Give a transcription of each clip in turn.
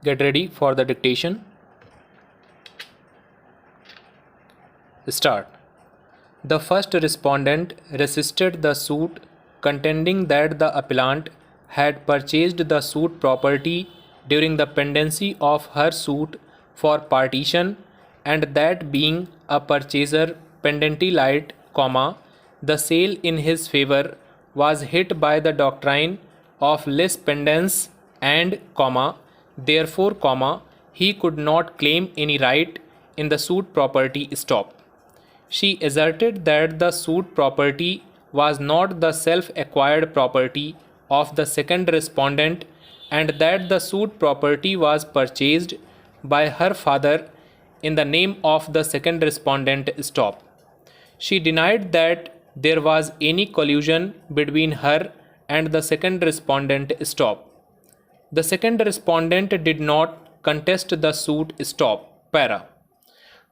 Get ready for the dictation. Start. The first respondent resisted the suit, contending that the appellant had purchased the suit property during the pendency of her suit for partition, and that being a purchaser pendenti lite, the sale in his favor was hit by the doctrine of lis pendens and, therefore, he could not claim any right in the suit property stop. She asserted that the suit property was not the self-acquired property of the second respondent and that the suit property was purchased by her father in the name of the second respondent stop. She denied that there was any collusion between her and the second respondent stop. The second respondent did not contest the suit stop. Para.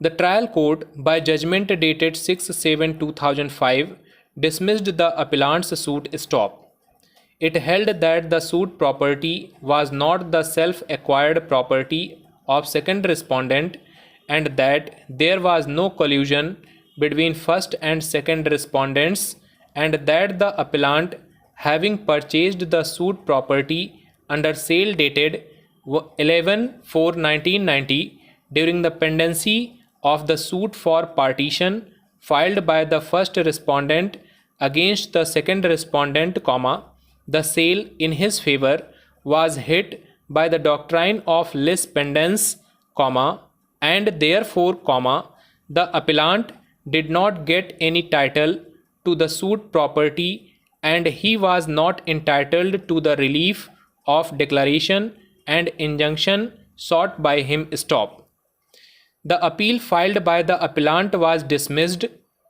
The trial court, by judgment dated 6/7/2005, dismissed the appellant's suit stop. It held that the suit property was not the self-acquired property of second respondent and that there was no collusion between first and second respondents and that the appellant, having purchased the suit property under sale dated 11/4/1990 during the pendency of the suit for partition filed by the first respondent against the second respondent, the sale in his favor was hit by the doctrine of lis pendens, and therefore, the appellant did not get any title to the suit property and he was not entitled to the relief of declaration and injunction sought by him stop. The appeal filed by the appellant was dismissed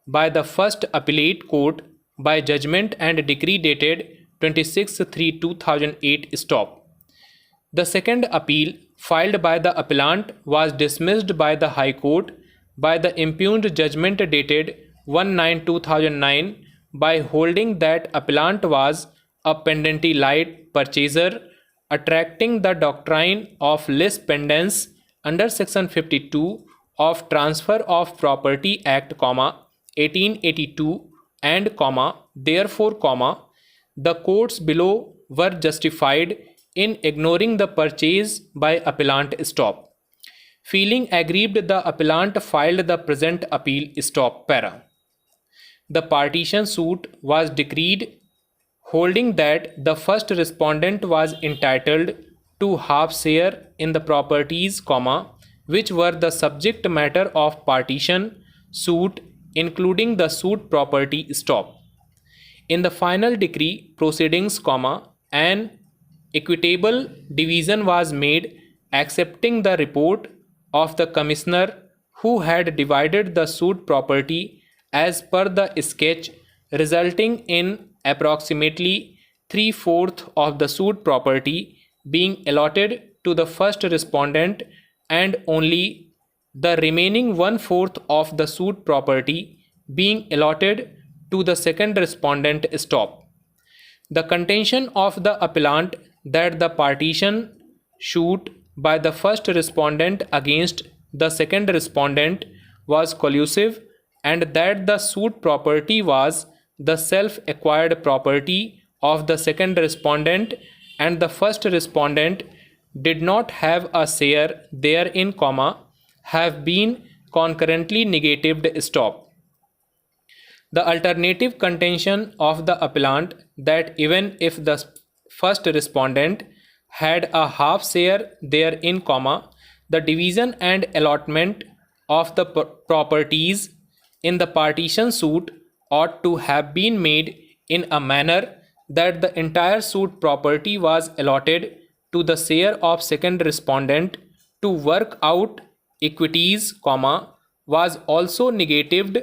by the first appellate court by judgment and decree dated 26/3/2008 stop. The second appeal filed by the appellant was dismissed by the High Court by the impugned judgment dated 1/9/2009 by holding that appellant was a pendenti lite purchaser, attracting the doctrine of lis pendens under section 52 of Transfer of Property Act, 1882 and, therefore, the courts below were justified in ignoring the purchase by appellant stop. Feeling aggrieved, the appellant filed the present appeal stop. Para. The partition suit was decreed holding that the first respondent was entitled to half share in the properties, which were the subject matter of partition suit, including the suit property stop. In the final decree proceedings, an equitable division was made accepting the report of the commissioner who had divided the suit property as per the sketch, resulting in approximately 3/4 of the suit property being allotted to the first respondent and only the remaining 1/4 of the suit property being allotted to the second respondent stop. The contention of the appellant that the partition suit by the first respondent against the second respondent was collusive and that the suit property was the self-acquired property of the second respondent and the first respondent did not have a share therein, have been concurrently negatived stop. The alternative contention of the appellant that even if the first respondent had a half share therein, the division and allotment of the properties in the partition suit ought to have been made in a manner that the entire suit property was allotted to the share of second respondent to work out equities, was also negatived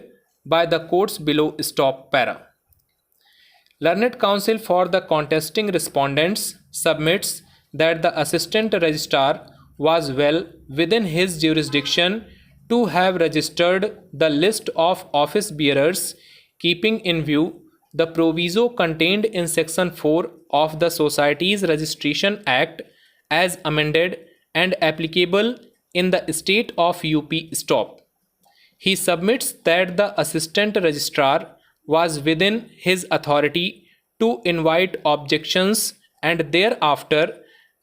by the courts below stop. Para. Learned counsel for the contesting respondents submits that the assistant registrar was well within his jurisdiction to have registered the list of office bearers, keeping in view the proviso contained in section 4 of the Societies Registration Act as amended and applicable in the state of UP stop. He submits that the assistant registrar was within his authority to invite objections and thereafter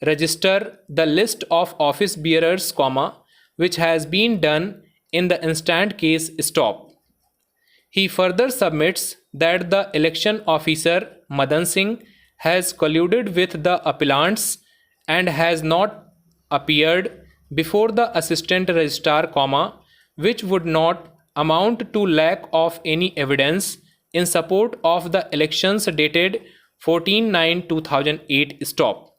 register the list of office bearers, which has been done in the instant case stop. He further submits that the election officer Madan Singh has colluded with the appellants and has not appeared before the assistant registrar, which would not amount to lack of any evidence in support of the elections dated 14/9/2008 stop.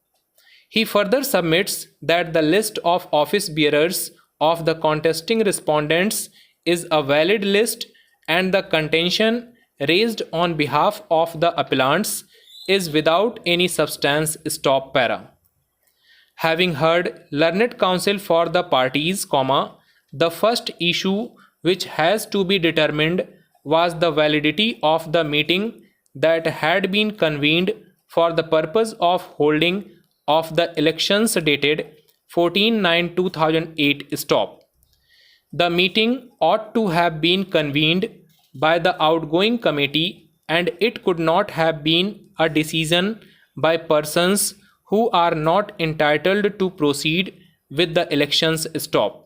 He further submits that the list of office bearers of the contesting respondents is a valid list and the contention raised on behalf of the appellants is without any substance stop para. Having heard learned counsel for the parties, the first issue which has to be determined was the validity of the meeting that had been convened for the purpose of holding of the elections dated 14/9/2008 stop. The meeting ought to have been convened by the outgoing committee and it could not have been a decision by persons who are not entitled to proceed with the elections stop.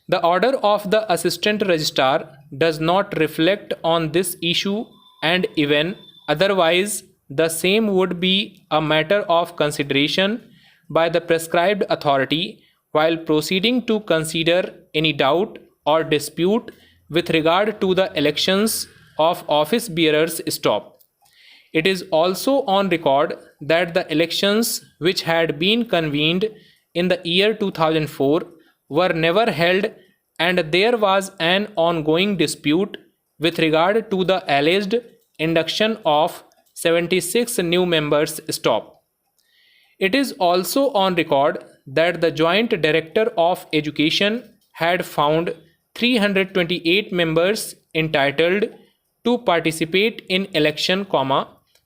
The order of the assistant registrar does not reflect on this issue and even otherwise the same would be a matter of consideration by the prescribed authority while proceeding to consider any doubt or dispute with regard to the elections of office bearers stop. It is also on record that the elections which had been convened in the year 2004 were never held and there was an ongoing dispute with regard to the alleged induction of 76 new members stop. It is also on record that the Joint Director of Education had found 328 members entitled to participate in election,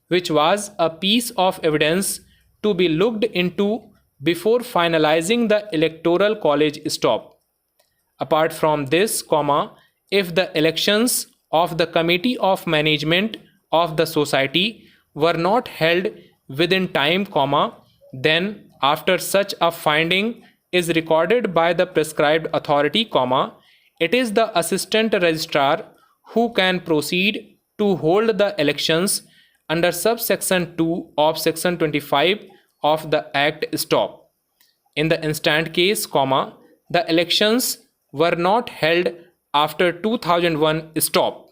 which was a piece of evidence to be looked into before finalizing the electoral college stop. Apart from this, if the elections of the Committee of Management of the Society were not held within time, then after such a finding is recorded by the prescribed authority, it is the assistant registrar who can proceed to hold the elections under subsection 2 of section 25 of the Act stop. In the instant case, the elections were not held after 2001 stop.